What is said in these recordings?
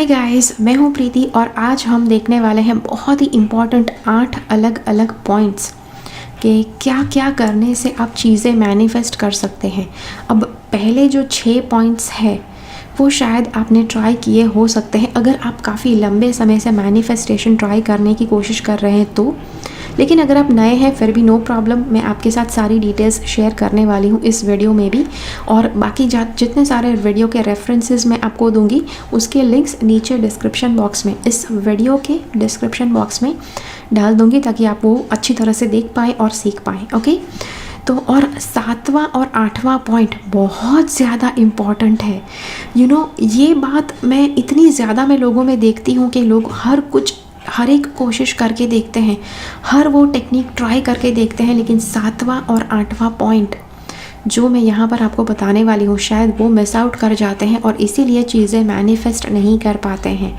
Hi guys, मैं हूँ प्रीति और आज हम देखने वाले हैं बहुत ही इम्पॉर्टेंट 8 अलग अलग पॉइंट्स कि क्या क्या करने से आप चीज़ें मैनिफेस्ट कर सकते हैं। अब पहले जो 6 पॉइंट्स है वो शायद आपने ट्राई किए हो सकते हैं अगर आप काफ़ी लंबे समय से मैनिफेस्टेशन ट्राई करने की कोशिश कर रहे हैं तो। लेकिन अगर आप नए हैं फिर भी नो प्रॉब्लम, मैं आपके साथ सारी डिटेल्स शेयर करने वाली हूँ इस वीडियो में भी। और बाकी जितने सारे वीडियो के रेफरेंसेस मैं आपको दूंगी उसके लिंक्स नीचे डिस्क्रिप्शन बॉक्स में, इस वीडियो के डिस्क्रिप्शन बॉक्स में डाल दूंगी ताकि आप वो अच्छी तरह से देख पाएँ और सीख पाएँ। ओके, तो और 7वां और 8वां पॉइंट बहुत ज़्यादा इम्पॉर्टेंट है। ये बात मैं इतनी ज़्यादा मैं लोगों में देखती हूँ कि लोग हर एक कोशिश करके देखते हैं, हर वो टेक्निक ट्राई करके देखते हैं, लेकिन 7वां और 8वां पॉइंट जो मैं यहाँ पर आपको बताने वाली हूँ शायद वो मिस आउट कर जाते हैं और इसीलिए चीज़ें मैनिफेस्ट नहीं कर पाते हैं।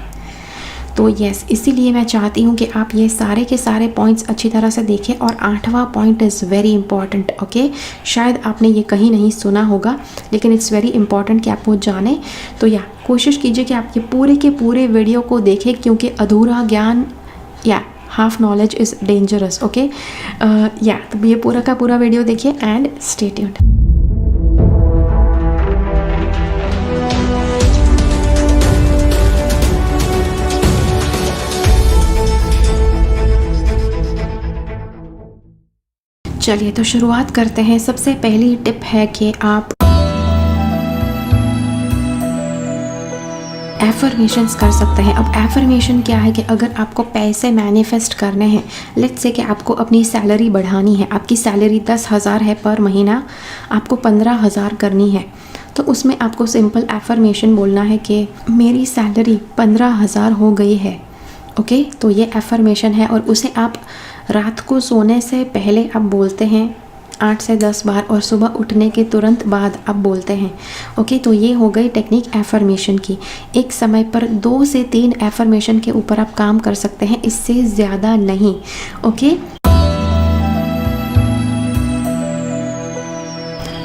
तो यस, इसीलिए मैं चाहती हूँ कि आप ये सारे के सारे पॉइंट्स अच्छी तरह से देखें और 8वां point is very important. Okay, शायद आपने ये कहीं नहीं सुना होगा लेकिन इट्स वेरी इंपॉर्टेंट कि आप वो जानें। तो कोशिश कीजिए कि आप ये पूरे के पूरे वीडियो को देखें क्योंकि अधूरा ज्ञान half knowledge is dangerous. Okay, तो ये पूरा का पूरा वीडियो देखिए एंड स्टे ट्यून्ड। चलिए तो शुरुआत करते हैं। सबसे पहली टिप है कि आप एफर्मेशंस कर सकते हैं। अब एफर्मेशन क्या है कि अगर आपको पैसे मैनिफेस्ट करने हैं, लेट्स से कि आपको अपनी सैलरी बढ़ानी है, आपकी सैलरी 10,000 है पर महीना, आपको 15,000 करनी है, तो उसमें आपको सिंपल एफर्मेशन बोलना है कि मेरी सैलरी 15,000 हो गई है। ओके, तो ये एफर्मेशन है और उसे आप रात को सोने से पहले आप बोलते हैं 8 से 10 बार और सुबह उठने के तुरंत बाद आप बोलते हैं। ओके, तो ये हो गई टेक्निक एफर्मेशन की। एक समय पर 2 से 3 एफर्मेशन के ऊपर आप काम कर सकते हैं, इससे ज़्यादा नहीं। ओके,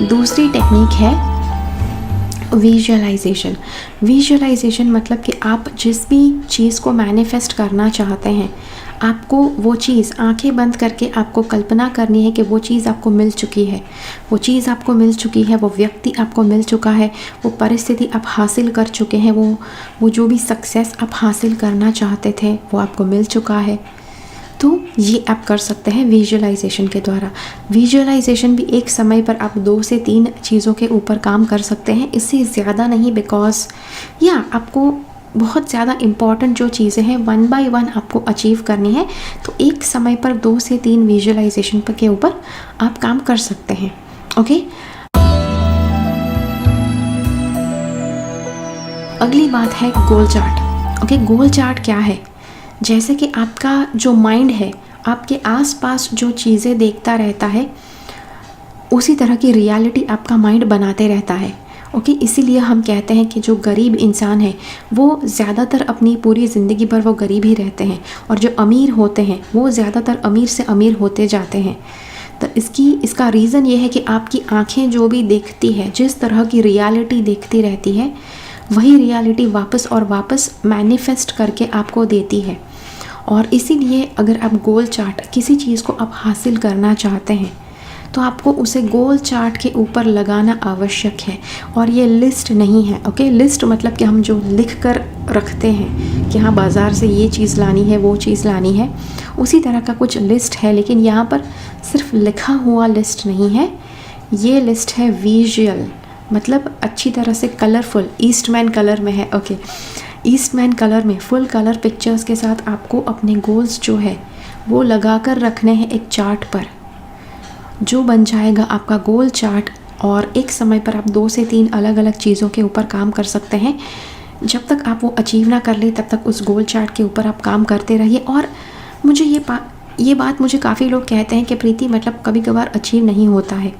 दूसरी टेक्निक है विजुअलाइजेशन। विजुअलाइजेशन मतलब कि आप जिस भी चीज़ को मैनिफेस्ट करना चाहते हैं, आपको वो चीज़ आंखें बंद करके आपको कल्पना करनी है कि वो चीज़ आपको मिल चुकी है, वो चीज़ आपको मिल चुकी है, वो व्यक्ति आपको मिल चुका है, वो परिस्थिति आप हासिल कर चुके हैं, वो जो भी सक्सेस आप हासिल करना चाहते थे वो आपको मिल चुका है। तो ये आप कर सकते हैं विजुअलाइजेशन के द्वारा। विजुअलाइजेशन भी एक समय पर आप 2 से 3 चीज़ों के ऊपर काम कर सकते हैं, इससे ज़्यादा नहीं, बिकॉज आपको बहुत ज़्यादा इम्पॉर्टेंट जो चीज़ें हैं 1 बाय 1 आपको अचीव करनी है। तो एक समय पर 2 से 3 विजुअलाइजेशन के ऊपर आप काम कर सकते हैं। ओके, अगली बात है गोल चार्ट। ओके, गोल चार्ट क्या है? जैसे कि आपका जो माइंड है आपके आसपास जो चीज़ें देखता रहता है उसी तरह की रियलिटी आपका माइंड बनाते रहता है। ओके, इसीलिए हम कहते हैं कि जो गरीब इंसान है वो ज़्यादातर अपनी पूरी ज़िंदगी भर वो गरीब ही रहते हैं और जो अमीर होते हैं वो ज़्यादातर अमीर से अमीर होते जाते हैं। तो इसका रीज़न ये है कि आपकी आँखें जो भी देखती है, जिस तरह की रियलिटी देखती रहती है, वही रियलिटी वापस और वापस मैनिफेस्ट करके आपको देती है। और इसीलिए अगर आप गोल चार्ट किसी चीज़ को आप हासिल करना चाहते हैं तो आपको उसे गोल चार्ट के ऊपर लगाना आवश्यक है। और ये लिस्ट नहीं है। ओके, लिस्ट मतलब कि हम जो लिख कर रखते हैं कि हाँ बाज़ार से ये चीज़ लानी है, वो चीज़ लानी है, उसी तरह का कुछ लिस्ट है, लेकिन यहाँ पर सिर्फ लिखा हुआ लिस्ट नहीं है, ये लिस्ट है विजुअल, मतलब अच्छी तरह से कलरफुल, ईस्टमैन कलर में है। ओके, ईस्टमैन कलर में फुल कलर पिक्चर्स के साथ आपको अपने गोल्स जो है वो लगा कर रखने हैं एक चार्ट पर, जो बन जाएगा आपका गोल चार्ट। और एक समय पर आप 2 से 3 अलग अलग चीज़ों के ऊपर काम कर सकते हैं। जब तक आप वो अचीव ना कर ले तब तक उस गोल चार्ट के ऊपर आप काम करते रहिए। और मुझे ये बात मुझे काफ़ी लोग कहते हैं कि प्रीति मतलब कभी कभार अचीव नहीं होता है,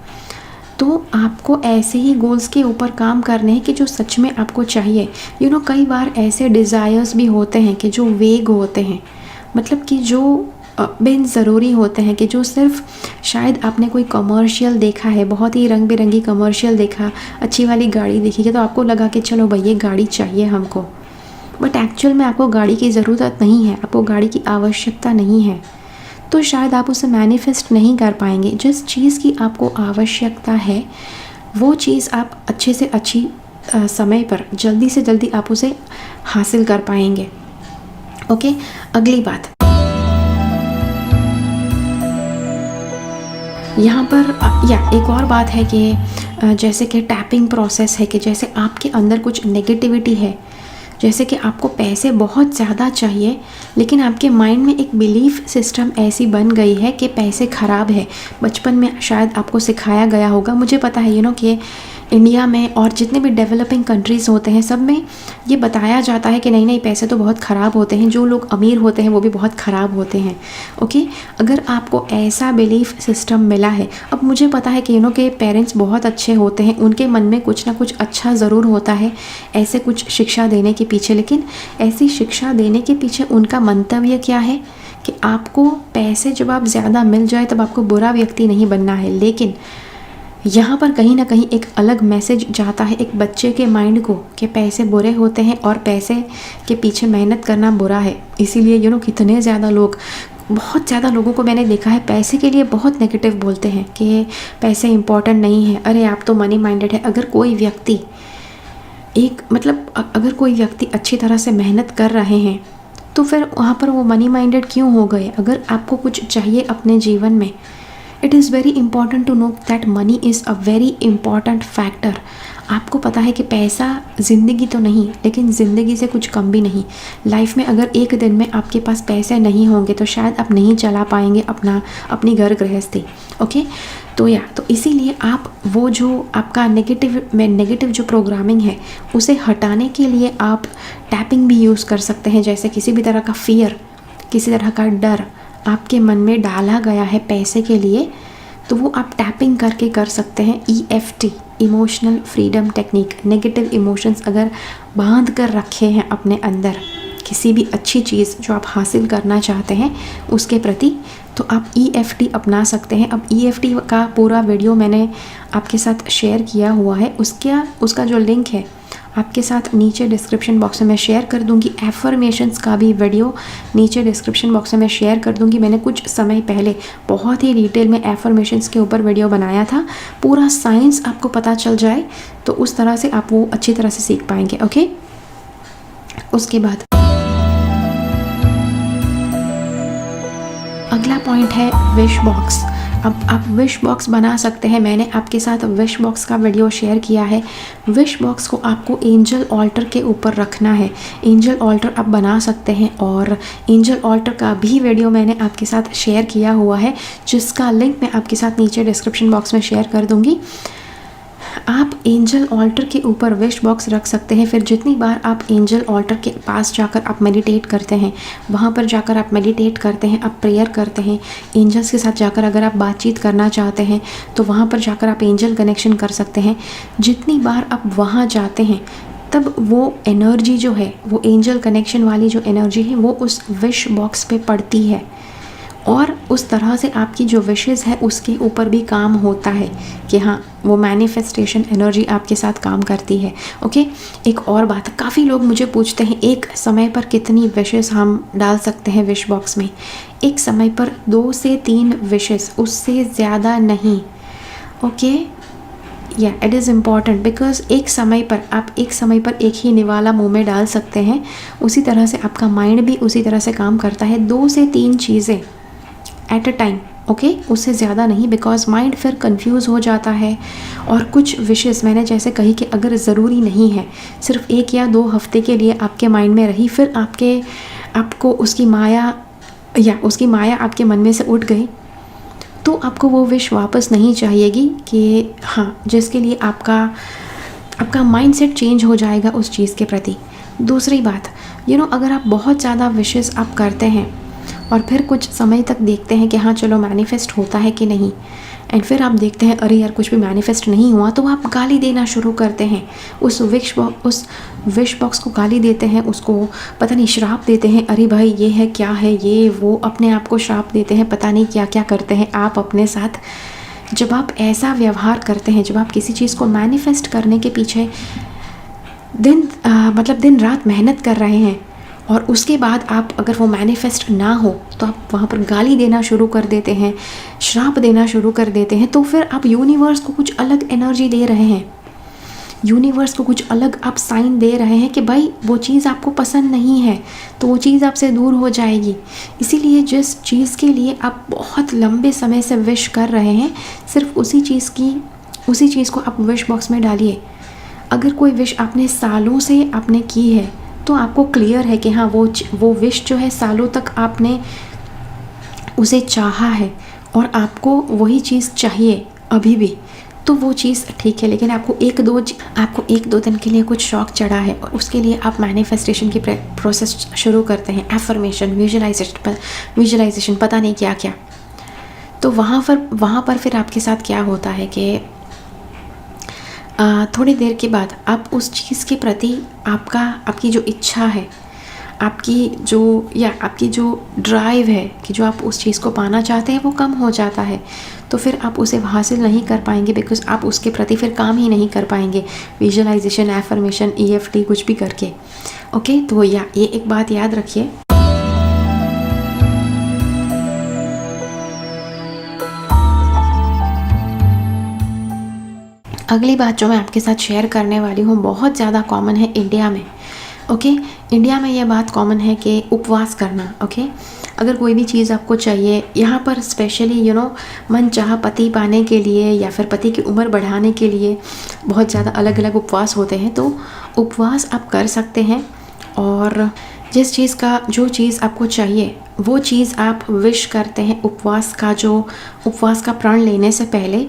तो आपको ऐसे ही गोल्स के ऊपर काम करने हैं कि जो सच में आपको चाहिए। कई बार ऐसे डिज़ायर्स भी होते हैं कि जो वेग होते हैं, मतलब कि जो बिन ज़रूरी होते हैं, कि जो सिर्फ शायद आपने कोई कमर्शियल देखा है, बहुत ही रंग बिरंगी कमर्शियल देखा, अच्छी वाली गाड़ी देखी है तो आपको लगा कि चलो भाई ये गाड़ी चाहिए हमको। बट एक्चुअल में आपको गाड़ी की ज़रूरत नहीं है, आपको गाड़ी की आवश्यकता नहीं है, तो शायद आप उसे मैनिफेस्ट नहीं कर पाएंगे। जिस चीज़ की आपको आवश्यकता है वो चीज़ आप अच्छे से अच्छी समय पर जल्दी से जल्दी आप उसे हासिल कर पाएंगे। ओके, अगली बात यहाँ पर या एक और बात है कि जैसे कि टैपिंग प्रोसेस है, कि जैसे आपके अंदर कुछ नेगेटिविटी है, जैसे कि आपको पैसे बहुत ज़्यादा चाहिए लेकिन आपके माइंड में एक बिलीफ सिस्टम ऐसी बन गई है कि पैसे ख़राब है। बचपन में शायद आपको सिखाया गया होगा, मुझे पता है कि इंडिया में और जितने भी डेवलपिंग कंट्रीज़ होते हैं सब में ये बताया जाता है कि नहीं नहीं पैसे तो बहुत ख़राब होते हैं, जो लोग अमीर होते हैं वो भी बहुत ख़राब होते हैं। ओके, अगर आपको ऐसा बिलीफ सिस्टम मिला है, अब मुझे पता है कि के पेरेंट्स बहुत अच्छे होते हैं, उनके मन में कुछ ना कुछ अच्छा ज़रूर होता है ऐसे कुछ शिक्षा देने के पीछे, लेकिन ऐसी शिक्षा देने के पीछे उनका मंतव्य क्या है कि आपको पैसे जब आप ज़्यादा मिल जाए तब आपको बुरा व्यक्ति नहीं बनना है। लेकिन यहाँ पर कहीं ना कहीं एक अलग मैसेज जाता है एक बच्चे के माइंड को कि पैसे बुरे होते हैं और पैसे के पीछे मेहनत करना बुरा है। इसीलिए कितने ज़्यादा लोग, बहुत ज़्यादा लोगों को मैंने देखा है पैसे के लिए बहुत नेगेटिव बोलते हैं कि पैसे इंपॉर्टेंट नहीं है, अरे आप तो मनी माइंडेड है। अगर कोई व्यक्ति अगर कोई व्यक्ति अच्छी तरह से मेहनत कर रहे हैं तो फिर वहाँ पर वो मनी माइंडेड क्यों हो गए? अगर आपको कुछ चाहिए अपने जीवन में, it is very important to know that money is a very important factor. आपको पता है कि पैसा ज़िंदगी तो नहीं लेकिन ज़िंदगी से कुछ कम भी नहीं। लाइफ में अगर एक दिन में आपके पास पैसे नहीं होंगे तो शायद आप नहीं चला पाएंगे अपनी घर गृहस्थी। ओके, तो इसीलिए आप वो जो आपका नेगेटिव जो प्रोग्रामिंग है उसे हटाने के लिए आप टैपिंग भी यूज़ कर सकते हैं। जैसे किसी भी तरह का फियर, किसी तरह का डर आपके मन में डाला गया है पैसे के लिए, तो वो आप टैपिंग करके कर सकते हैं। EFT, emotional freedom technique. Negative emotions अगर बांध कर रखे हैं अपने अंदर किसी भी अच्छी चीज़ जो आप हासिल करना चाहते हैं उसके प्रति, तो आप EFT अपना सकते हैं। अब EFT का पूरा वीडियो मैंने आपके साथ शेयर किया हुआ है, उसका जो लिंक है आपके साथ नीचे डिस्क्रिप्शन बॉक्स में मैं शेयर कर दूंगी। एफर्मेशंस का भी वीडियो नीचे डिस्क्रिप्शन बॉक्स में मैं शेयर कर दूंगी। मैंने कुछ समय पहले बहुत ही डिटेल में एफर्मेशंस के ऊपर वीडियो बनाया था। पूरा साइंस आपको पता चल जाए तो उस तरह से आप वो अच्छी तरह से सीख पाएंगे। ओके, उसके बाद अगला पॉइंट है विश बॉक्स। अब आप विश बॉक्स बना सकते हैं। मैंने आपके साथ विश बॉक्स का वीडियो शेयर किया है। विश बॉक्स को आपको एंजल ऑल्टर के ऊपर रखना है। एंजल ऑल्टर आप बना सकते हैं और एंजल ऑल्टर का भी वीडियो मैंने आपके साथ शेयर किया हुआ है, जिसका लिंक मैं आपके साथ नीचे डिस्क्रिप्शन बॉक्स में शेयर कर दूँगी। आप एंजल ऑल्टर के ऊपर विश बॉक्स रख सकते हैं। फिर जितनी बार आप एंजल ऑल्टर के पास जाकर आप मेडिटेट करते हैं, वहाँ पर जाकर आप मेडिटेट करते हैं, आप प्रेयर करते हैं, एंजल्स के साथ जाकर अगर आप बातचीत करना चाहते हैं तो वहाँ पर जाकर आप एंजल कनेक्शन कर सकते हैं। जितनी बार आप वहाँ जाते हैं तब वो एनर्जी जो है, वो एंजल कनेक्शन वाली जो एनर्जी है वो उस विश बॉक्स पे पड़ती है और उस तरह से आपकी जो विशेस है उसके ऊपर भी काम होता है कि हाँ, वो मैनिफेस्टेशन एनर्जी आपके साथ काम करती है। ओके, एक और बात, काफ़ी लोग मुझे पूछते हैं एक समय पर कितनी विशेस हम डाल सकते हैं विश बॉक्स में। एक समय पर 2 से 3 विशेस, उससे ज़्यादा नहीं। Okay, it is important because एक समय पर एक ही निवाला मुंह में डाल सकते हैं। उसी तरह से आपका माइंड भी उसी तरह से काम करता है। 2 से 3 चीज़ें एट अ टाइम, ओके, उससे ज़्यादा नहीं, बिकॉज माइंड फिर कंफ्यूज हो जाता है। और कुछ विशेस मैंने जैसे कही कि अगर ज़रूरी नहीं है, सिर्फ 1 या 2 हफ्ते के लिए आपके माइंड में रही, फिर आपको उसकी माया आपके मन में से उठ गई, तो आपको वो विश वापस नहीं चाहिएगी कि हाँ, जिसके लिए आपका माइंडसेट चेंज हो जाएगा उस चीज़ के प्रति। दूसरी बात, अगर आप बहुत ज़्यादा विशेस आप करते हैं और फिर कुछ समय तक देखते हैं कि हाँ चलो मैनिफेस्ट होता है कि नहीं, एंड फिर आप देखते हैं अरे यार कुछ भी मैनिफेस्ट नहीं हुआ, तो आप गाली देना शुरू करते हैं। उस विश बॉक्स को गाली देते हैं, उसको पता नहीं श्राप देते हैं, अरे भाई ये है क्या है ये वो, अपने आप को श्राप देते हैं, पता नहीं क्या क्या करते हैं आप अपने साथ। जब आप ऐसा व्यवहार करते हैं, जब आप किसी चीज़ को मैनिफेस्ट करने के पीछे मतलब दिन रात मेहनत कर रहे हैं, और उसके बाद आप अगर वो मैनिफेस्ट ना हो तो आप वहाँ पर गाली देना शुरू कर देते हैं, श्राप देना शुरू कर देते हैं, तो फिर आप यूनिवर्स को कुछ अलग एनर्जी दे रहे हैं, यूनिवर्स को कुछ अलग आप साइन दे रहे हैं कि भाई वो चीज़ आपको पसंद नहीं है, तो वो चीज़ आपसे दूर हो जाएगी। इसीलिए जिस चीज़ के लिए आप बहुत लंबे समय से विश कर रहे हैं, सिर्फ उसी चीज़ को आप विश बॉक्स में डालिए। अगर कोई विश आपने सालों से आपने की है तो आपको क्लियर है कि हाँ वो विश जो है सालों तक आपने उसे चाहा है और आपको वही चीज़ चाहिए अभी भी, तो वो चीज़ ठीक है। लेकिन आपको एक दो दिन के लिए कुछ शौक चढ़ा है और उसके लिए आप मैनिफेस्टेशन की प्रोसेस शुरू करते हैं, एफर्मेशन, विजुलाइजेशन, पता नहीं क्या क्या। तो वहाँ पर फिर आपके साथ क्या होता है कि थोड़ी देर के बाद आप उस चीज़ के प्रति आपकी जो इच्छा है, आपकी जो ड्राइव है कि जो आप उस चीज़ को पाना चाहते हैं वो कम हो जाता है। तो फिर आप उसे हासिल नहीं कर पाएंगे, बिकॉज आप उसके प्रति फिर काम ही नहीं कर पाएंगे, विजुअलाइजेशन, एफर्मेशन, EFT कुछ भी करके। ओके, तो ये एक बात याद रखिए। अगली बात जो मैं आपके साथ शेयर करने वाली हूँ बहुत ज़्यादा कॉमन है इंडिया में। ओके, इंडिया में यह बात कॉमन है कि उपवास करना। ओके, अगर कोई भी चीज़ आपको चाहिए, यहाँ पर स्पेशली मन चाहा पति पाने के लिए या फिर पति की उम्र बढ़ाने के लिए बहुत ज़्यादा अलग अलग उपवास होते हैं। तो उपवास आप कर सकते हैं, और जो चीज़ आपको चाहिए वो चीज़ आप विश करते हैं उपवास का प्रण लेने से पहले।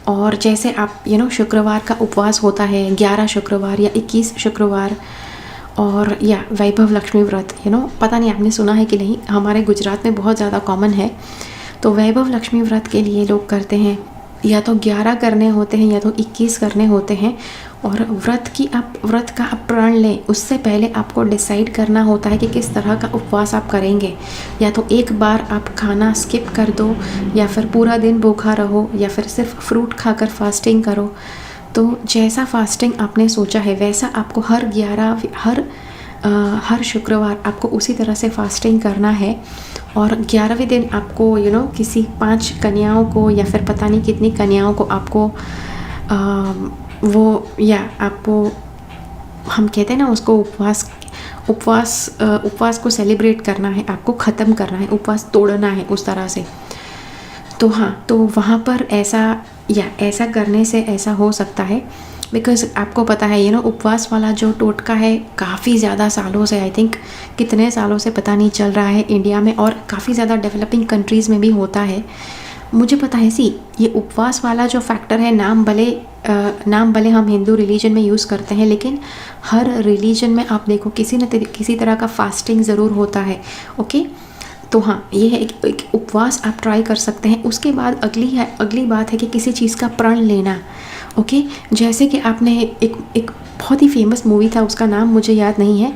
और जैसे आप शुक्रवार का उपवास होता है, 11 शुक्रवार या 21 शुक्रवार, और या वैभव लक्ष्मी व्रत, पता नहीं आपने सुना है कि नहीं, हमारे गुजरात में बहुत ज़्यादा कॉमन है। तो वैभव लक्ष्मी व्रत के लिए लोग करते हैं या तो 11 करने होते हैं या तो 21 करने होते हैं। और व्रत का आप प्रण लें, उससे पहले आपको डिसाइड करना होता है कि किस तरह का उपवास आप करेंगे। या तो एक बार आप खाना स्किप कर दो, या फिर पूरा दिन भूखा रहो, या फिर सिर्फ फ्रूट खाकर फास्टिंग करो। तो जैसा फास्टिंग आपने सोचा है वैसा आपको हर शुक्रवार आपको उसी तरह से फास्टिंग करना है। और 11वें दिन आपको किसी 5 कन्याओं को या फिर पता नहीं कितनी कन्याओं को आपको हम कहते हैं ना उसको उपवास को सेलिब्रेट करना है, आपको ख़त्म करना है, उपवास तोड़ना है उस तरह से। तो हाँ, तो वहाँ पर ऐसा करने से ऐसा हो सकता है, बिकॉज़ आपको पता है उपवास वाला जो टोटका है काफ़ी ज़्यादा सालों से, आई थिंक कितने सालों से पता नहीं चल रहा है इंडिया में, और काफ़ी ज़्यादा डेवलपिंग कंट्रीज़ में भी होता है। मुझे पता है ये उपवास वाला जो फैक्टर है, नाम भले हम हिंदू रिलीजन में यूज़ करते हैं, लेकिन हर रिलीजन में आप देखो किसी न किसी तरह का फास्टिंग ज़रूर होता है। ओके, तो हाँ, ये है एक उपवास आप ट्राई कर सकते हैं। उसके बाद अगली बात है कि किसी चीज़ का प्रण लेना। ओके, जैसे कि आपने एक बहुत ही फेमस मूवी था, उसका नाम मुझे याद नहीं है,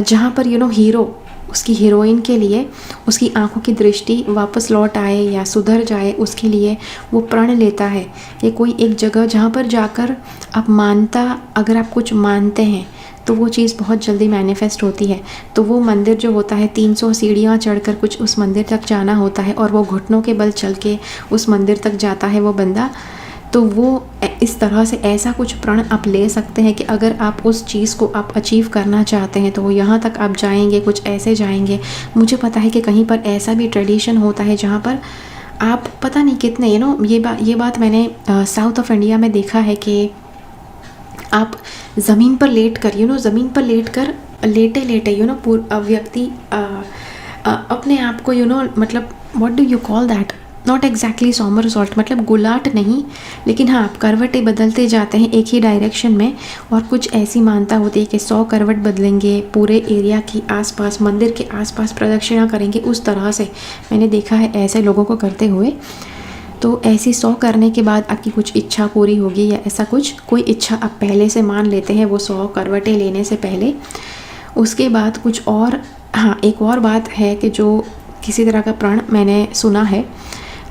जहाँ पर हीरो उसकी हीरोइन के लिए उसकी आंखों की दृष्टि वापस लौट आए या सुधर जाए, उसके लिए वो प्रण लेता है। ये कोई एक जगह जहाँ पर जाकर अगर आप कुछ मानते हैं तो वो चीज़ बहुत जल्दी मैनिफेस्ट होती है। तो वो मंदिर जो होता है, 300 सीढ़ियाँ चढ़कर कुछ उस मंदिर तक जाना होता है, और वो घुटनों के बल चल के उस मंदिर तक जाता है वो बंदा। तो वो इस तरह से ऐसा कुछ प्रण आप ले सकते हैं कि अगर आप उस चीज़ को आप अचीव करना चाहते हैं तो यहाँ तक आप जाएंगे, कुछ ऐसे जाएंगे। मुझे पता है कि कहीं पर ऐसा भी ट्रेडिशन होता है जहाँ पर आप पता नहीं कितने ये बात मैंने साउथ ऑफ इंडिया में देखा है कि आप ज़मीन पर लेटकर लेटे व्यक्ति अपने आप को मतलब what do you call that, not exactly somersault, मतलब गुलाट नहीं, लेकिन हाँ आप करवटें बदलते जाते हैं एक ही डायरेक्शन में। और कुछ ऐसी मानता होती है कि 100 करवट बदलेंगे, पूरे एरिया की आसपास, मंदिर के आसपास प्रदक्षिणा करेंगे। उस तरह से मैंने देखा है ऐसे लोगों को करते हुए। तो ऐसी 100 करने के बाद आपकी कुछ इच्छा पूरी होगी, या ऐसा कोई इच्छा आप पहले से मान लेते हैं वो 100 करवटें लेने से पहले। उसके बाद कुछ और, हाँ एक और बात है कि जो किसी तरह का प्रण मैंने सुना है,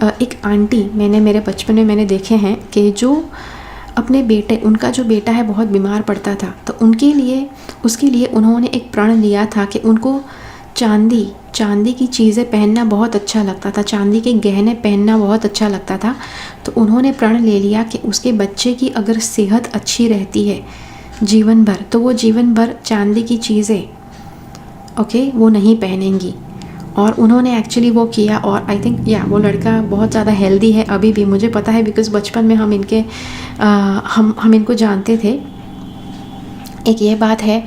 एक आंटी, मेरे बचपन में मैंने देखे हैं कि जो अपने बेटे, उनका जो बेटा है बहुत बीमार पड़ता था, तो उसके लिए उन्होंने एक प्रण लिया था कि उनको चांदी की चीज़ें पहनना बहुत अच्छा लगता था, चांदी के गहने पहनना बहुत अच्छा लगता था। तो उन्होंने प्रण ले लिया कि उसके बच्चे की अगर सेहत अच्छी रहती है जीवन भर, तो वो जीवन भर चांदी की चीज़ें वो नहीं पहनेंगी। और उन्होंने एक्चुअली वो किया, और आई थिंक वो लड़का बहुत ज़्यादा हेल्दी है अभी भी, मुझे पता है, बिकॉज़ बचपन में हम इनको जानते थे। एक ये बात है,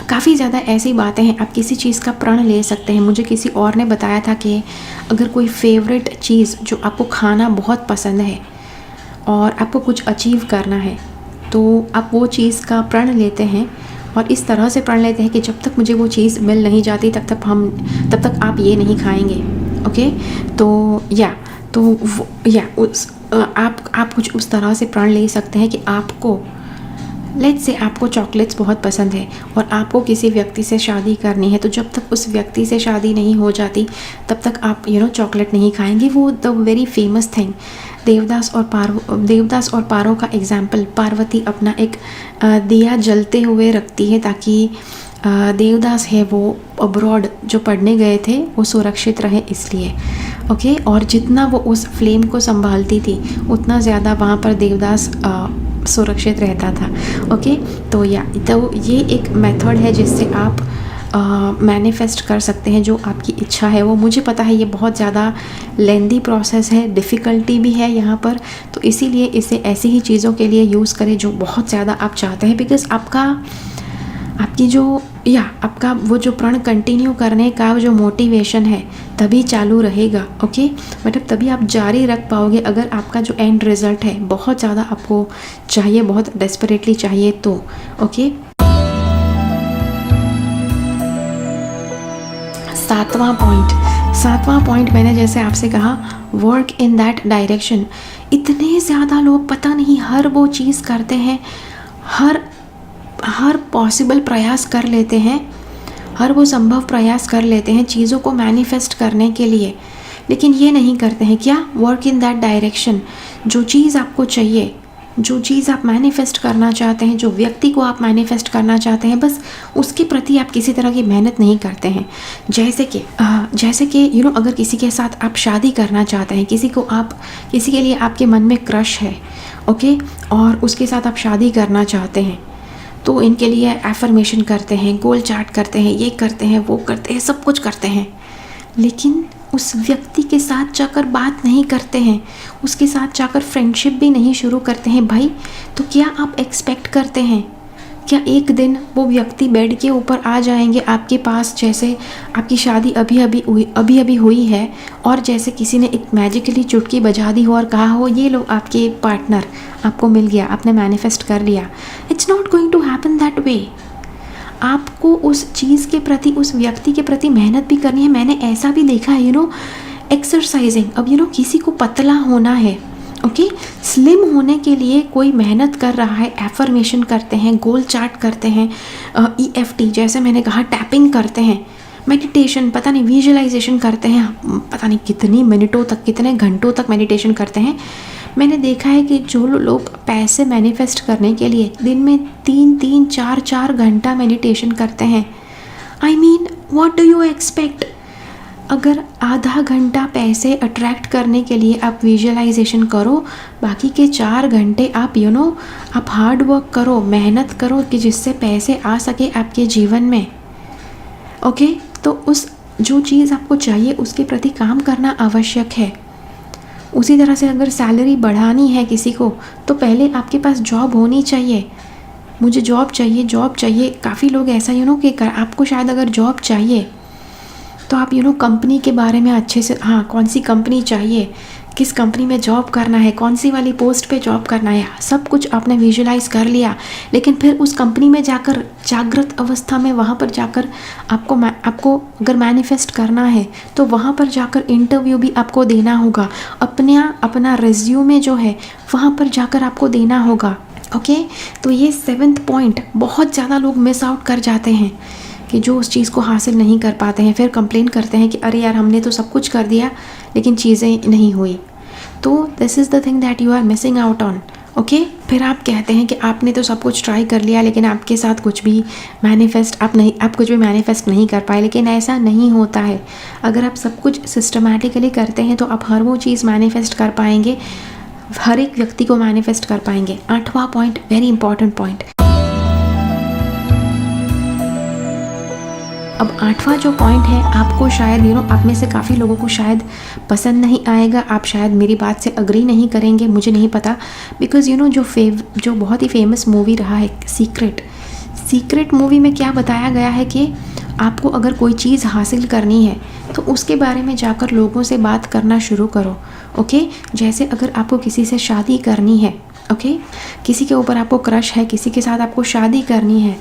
काफ़ी ज़्यादा ऐसी बातें हैं, आप किसी चीज़ का प्रण ले सकते हैं। मुझे किसी और ने बताया था कि अगर कोई फेवरेट चीज़ जो आपको खाना बहुत पसंद है और आपको कुछ अचीव करना है, तो आप वो चीज़ का प्रण लेते हैं और इस तरह से प्रण लेते हैं कि जब तक मुझे वो चीज़ मिल नहीं जाती तब तक आप ये नहीं खाएंगे। ओके, आप कुछ उस तरह से प्रण ले सकते हैं कि आपको, लेट्स से आपको चॉकलेट्स बहुत पसंद है और आपको किसी व्यक्ति से शादी करनी है, तो जब तक उस व्यक्ति से शादी नहीं हो जाती तब तक आप चॉकलेट नहीं खाएंगे। वो the very famous thing, Devdas और पारो का एग्जाम्पल, पार्वती अपना एक दिया जलते हुए रखती है ताकि देवदास है वो अब्रॉड जो पढ़ने गए थे वो सुरक्षित रहे इसलिए। ओके, और जितना वो उस फ्लेम को संभालती थी उतना ज़्यादा वहाँ पर देवदास सुरक्षित रहता था। ओके, तो ये एक मेथड है जिससे आप मैनिफेस्ट कर सकते हैं जो आपकी इच्छा है वो। मुझे पता है ये बहुत ज़्यादा लेंदी प्रोसेस है, डिफ़िकल्टी भी है यहाँ पर, तो इसीलिए इसे ऐसी ही चीज़ों के लिए यूज़ करें जो बहुत ज़्यादा आप चाहते हैं, बिकॉज़ आपका वो जो प्रण कंटिन्यू करने का जो मोटिवेशन है तभी चालू रहेगा। ओके, मतलब तभी आप जारी रख पाओगे अगर आपका जो एंड रिज़ल्ट है बहुत ज़्यादा आपको चाहिए, बहुत डेस्परेटली चाहिए तो। ओके, सातवां पॉइंट मैंने जैसे आपसे कहा, वर्क इन दैट डायरेक्शन। इतने ज़्यादा लोग पता नहीं हर वो चीज़ करते हैं, हर पॉसिबल प्रयास कर लेते हैं, हर वो संभव प्रयास कर लेते हैं चीज़ों को मैनिफेस्ट करने के लिए, लेकिन ये नहीं करते हैं क्या, वर्क इन दैट डायरेक्शन। जो चीज़ आपको चाहिए, जो चीज़ आप मैनिफेस्ट करना चाहते हैं, जो व्यक्ति को आप मैनिफेस्ट करना चाहते हैं, बस उसके प्रति आप किसी तरह की मेहनत नहीं करते हैं। जैसे कि अगर किसी के साथ आप शादी करना चाहते हैं, किसी के लिए आपके मन में क्रश है, ओके, और उसके साथ आप शादी करना चाहते हैं, तो इनके लिए एफर्मेशन करते हैं, गोल चार्ट करते हैं, ये करते हैं, वो करते हैं, सब कुछ करते हैं, लेकिन उस व्यक्ति के साथ जाकर बात नहीं करते हैं, उसके साथ जाकर फ्रेंडशिप भी नहीं शुरू करते हैं भाई। तो क्या आप एक्सपेक्ट करते हैं, क्या एक दिन वो व्यक्ति बेड के ऊपर आ जाएंगे आपके पास, जैसे आपकी शादी अभी अभी हुई है और जैसे किसी ने एक मैजिकली चुटकी बजा दी हो और कहा हो ये लो आपके पार्टनर आपको मिल गया, आपने मैनिफेस्ट कर लिया। It's not going to happen that way. आपको उस चीज़ के प्रति, उस व्यक्ति के प्रति मेहनत भी करनी है। मैंने ऐसा भी देखा है, एक्सरसाइजिंग। अब किसी को पतला होना है, ओके, स्लिम होने के लिए कोई मेहनत कर रहा है, एफर्मेशन करते हैं, गोल चार्ट करते हैं, EFT जैसे मैंने कहा, टैपिंग करते हैं, मेडिटेशन, पता नहीं विजुअलाइजेशन करते हैं, पता नहीं कितनी मिनटों तक, कितने घंटों तक मेडिटेशन करते हैं। मैंने देखा है कि जो लोग पैसे मैनिफेस्ट करने के लिए दिन में 3-3, 4-4 घंटा मेडिटेशन करते हैं, I mean what do you expect. अगर आधा घंटा पैसे अट्रैक्ट करने के लिए आप विजुअलाइजेशन करो, बाकी के 4 घंटे आप आप हार्ड वर्क करो, मेहनत करो कि जिससे पैसे आ सके आपके जीवन में। ओके, तो उस जो चीज़ आपको चाहिए उसके प्रति काम करना आवश्यक है। उसी तरह से अगर सैलरी बढ़ानी है किसी को, तो पहले आपके पास जॉब होनी चाहिए। मुझे जॉब चाहिए। काफ़ी लोग ऐसा कि आपको शायद अगर जॉब चाहिए तो आप कंपनी के बारे में अच्छे से, हाँ, कौन सी कंपनी चाहिए, किस कंपनी में जॉब करना है, कौन सी वाली पोस्ट पे जॉब करना है, सब कुछ आपने विजुलाइज कर लिया। लेकिन फिर उस कंपनी में जाकर, जागृत अवस्था में वहाँ पर जाकर आपको अगर मैनिफेस्ट करना है तो वहाँ पर जाकर इंटरव्यू भी आपको देना होगा, अपना रिज्यूमे जो है वहाँ पर जाकर आपको देना होगा। ओके, तो ये 7th पॉइंट बहुत ज़्यादा लोग मिस आउट कर जाते हैं कि जो उस चीज़ को हासिल नहीं कर पाते हैं, फिर कंप्लेन करते हैं कि अरे यार हमने तो सब कुछ कर दिया लेकिन चीज़ें नहीं हुई। तो this is the thing that you are missing out on. Okay. फिर आप कहते हैं कि आपने तो सब कुछ ट्राई कर लिया लेकिन आपके साथ कुछ भी आप कुछ भी मैनिफेस्ट नहीं कर पाए, लेकिन ऐसा नहीं होता है। अगर आप सब कुछ सिस्टमैटिकली करते हैं तो आप हर वो चीज़ मैनिफेस्ट कर पाएंगे, हर एक व्यक्ति को मैनिफेस्ट कर पाएंगे। 8वां पॉइंट, वेरी इंपॉर्टेंट पॉइंट। अब 8वां जो पॉइंट है, आपको शायद आप में से काफ़ी लोगों को शायद पसंद नहीं आएगा, आप शायद मेरी बात से अग्री नहीं करेंगे, मुझे नहीं पता। बिकॉज़ जो बहुत ही फेमस मूवी रहा है सीक्रेट मूवी में क्या बताया गया है कि आपको अगर कोई चीज़ हासिल करनी है तो उसके बारे में जाकर लोगों से बात करना शुरू करो। ओके, जैसे अगर आपको किसी से शादी करनी है, ओके, किसी के ऊपर आपको क्रश है, किसी के साथ आपको शादी करनी है,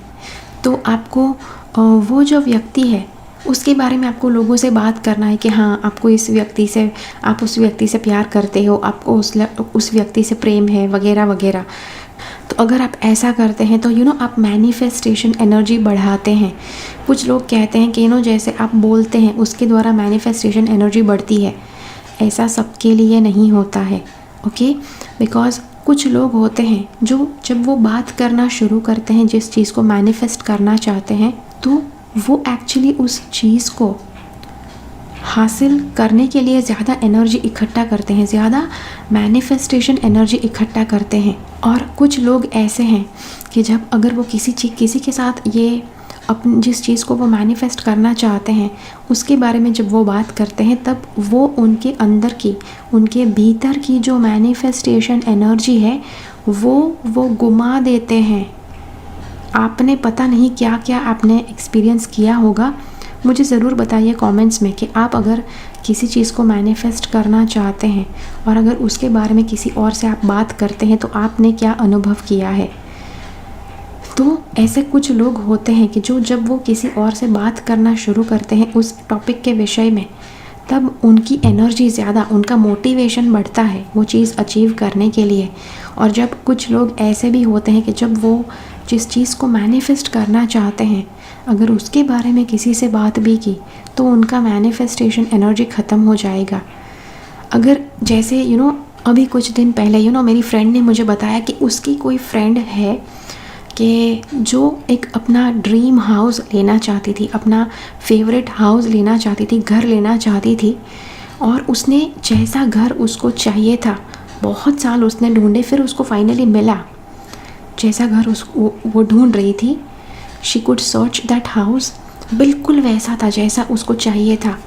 तो आपको वो जो व्यक्ति है उसके बारे में आपको लोगों से बात करना है कि हाँ, आप उस व्यक्ति से प्यार करते हो, आपको उस व्यक्ति से प्रेम है, वगैरह वगैरह। तो अगर आप ऐसा करते हैं तो आप मैनिफेस्टेशन एनर्जी बढ़ाते हैं। कुछ लोग कहते हैं कि जैसे आप बोलते हैं उसके द्वारा मैनिफेस्टेशन एनर्जी बढ़ती है। ऐसा सबके लिए नहीं होता है, ओके। बिकॉज़ कुछ लोग होते हैं जो जब वो बात करना शुरू करते हैं जिस चीज़ को मैनिफेस्ट करना चाहते हैं, तो वो एक्चुअली उस चीज़ को हासिल करने के लिए ज़्यादा एनर्जी इकट्ठा करते हैं, ज़्यादा मैनिफेस्टेशन एनर्जी इकट्ठा करते हैं। और कुछ लोग ऐसे हैं कि जब अगर वो किसी के साथ जिस चीज़ को वो मैनिफेस्ट करना चाहते हैं उसके बारे में जब वो बात करते हैं, तब वो उनके भीतर की जो मैनिफेस्टेशन एनर्जी है वो गुमा देते हैं। आपने पता नहीं क्या क्या आपने एक्सपीरियंस किया होगा, मुझे ज़रूर बताइए कमेंट्स में कि आप अगर किसी चीज़ को मैनिफेस्ट करना चाहते हैं और अगर उसके बारे में किसी और से आप बात करते हैं तो आपने क्या अनुभव किया है। तो ऐसे कुछ लोग होते हैं कि जब वो किसी और से बात करना शुरू करते हैं उस टॉपिक के विषय में, तब उनकी एनर्जी ज़्यादा, उनका मोटिवेशन बढ़ता है वो चीज़ अचीव करने के लिए। और जब कुछ लोग ऐसे भी होते हैं कि जब वो जिस चीज़ को मैनिफेस्ट करना चाहते हैं अगर उसके बारे में किसी से बात भी की तो उनका मैनिफेस्टेशन एनर्जी ख़त्म हो जाएगा। अगर जैसे अभी कुछ दिन पहले मेरी फ्रेंड ने मुझे बताया कि उसकी कोई फ्रेंड है कि जो एक अपना ड्रीम हाउस लेना चाहती थी, अपना फेवरेट हाउस लेना चाहती थी, घर लेना चाहती थी। और उसने जैसा घर उसको चाहिए था, बहुत साल उसने ढूंढे, फिर उसको फाइनली मिला जैसा घर वो ढूंढ रही थी। She could search that house, बिल्कुल वैसा था जैसा उसको चाहिए था।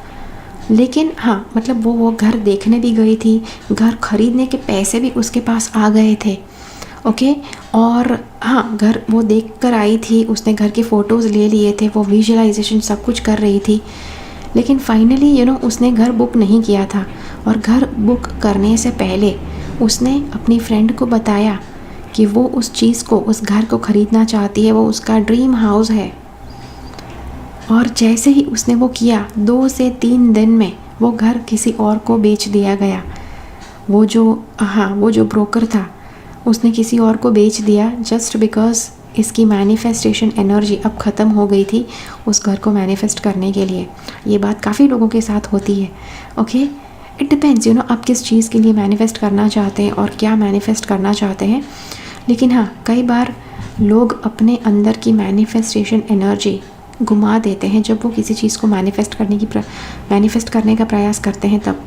लेकिन हाँ, मतलब वो घर देखने भी गई थी, घर खरीदने के पैसे भी उसके पास आ गए थे, ओके। और हाँ, घर वो देख कर आई थी, उसने घर के फ़ोटोज़ ले लिए थे, वो विजुअलाइजेशन सब कुछ कर रही थी। लेकिन फाइनली उसने घर बुक नहीं किया था। और घर बुक करने से पहले उसने अपनी फ्रेंड को बताया कि वो उस घर को ख़रीदना चाहती है, वो उसका ड्रीम हाउस है। और जैसे ही उसने वो किया, 2 से 3 दिन में वो घर किसी और को बेच दिया गया। वो जो ब्रोकर था उसने किसी और को बेच दिया, जस्ट बिकॉज़ इसकी मैनिफेस्टेशन एनर्जी अब ख़त्म हो गई थी उस घर को मैनिफेस्ट करने के लिए। ये बात काफ़ी लोगों के साथ होती है, ओके। इट डिपेंड्स आप किस चीज़ के लिए मैनिफेस्ट करना चाहते हैं और क्या मैनिफेस्ट करना चाहते हैं। लेकिन हाँ, कई बार लोग अपने अंदर की मैनिफेस्टेशन एनर्जी घुमा देते हैं जब वो किसी चीज़ को मैनिफेस्ट करने का प्रयास करते हैं तब।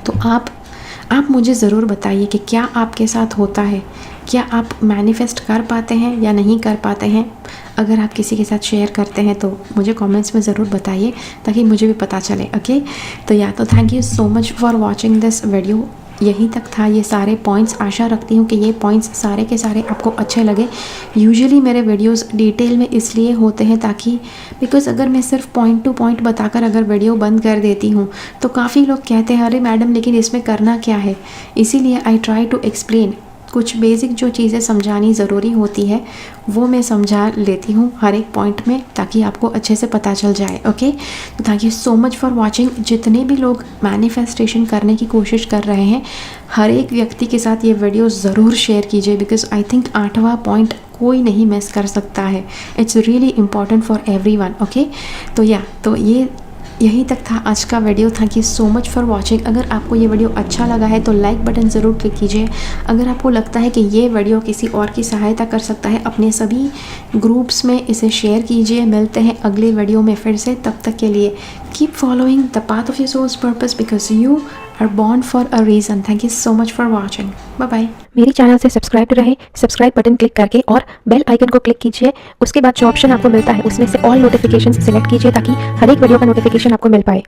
तो आप मुझे ज़रूर बताइए कि क्या आपके साथ होता है, क्या आप मैनिफेस्ट कर पाते हैं या नहीं कर पाते हैं। अगर आप किसी के साथ शेयर करते हैं तो मुझे कमेंट्स में ज़रूर बताइए ताकि मुझे भी पता चले, ओके। तो thank you so much for watching this video. यहीं तक था ये सारे पॉइंट्स। आशा रखती हूँ कि ये पॉइंट्स सारे के सारे आपको अच्छे लगे। यूजुअली मेरे वीडियोस डिटेल में इसलिए होते हैं ताकि बिकॉज़ अगर मैं सिर्फ पॉइंट टू पॉइंट बताकर अगर वीडियो बंद कर देती हूँ तो काफ़ी लोग कहते हैं अरे मैडम लेकिन इसमें करना क्या है। इसीलिए आई ट्राई टू एक्सप्लेन। कुछ बेसिक जो चीज़ें समझानी ज़रूरी होती है वो मैं समझा लेती हूँ हर एक पॉइंट में ताकि आपको अच्छे से पता चल जाए, ओके। तो thank you so much for watching. जितने भी लोग मैनिफेस्टेशन करने की कोशिश कर रहे हैं हर एक व्यक्ति के साथ ये वीडियो ज़रूर शेयर कीजिए बिकॉज़ आई थिंक 8वां पॉइंट कोई नहीं मिस कर सकता है। It's really important for everyone, okay. तो ये यहीं तक था आज का video. Thank you so much for watching. अगर आपको ये वीडियो अच्छा लगा है तो लाइक बटन ज़रूर क्लिक कीजिए। अगर आपको लगता है कि ये वीडियो किसी और की सहायता कर सकता है, अपने सभी ग्रुप्स में इसे शेयर कीजिए। मिलते हैं अगले वीडियो में फिर से, तब तक के लिए keep following the path of your soul's purpose because you are born for a reason. Thank you so much for watching. Bye bye. मेरी चैनल से सब्सक्राइब रहे, सब्सक्राइब बटन क्लिक करके और बेल आइकन को क्लिक कीजिए। उसके बाद जो ऑप्शन आपको मिलता है उसमें से ऑल नोटिफिकेशन सिलेक्ट कीजिए ताकि हर एक वीडियो का नोटिफिकेशन आपको मिल पाए।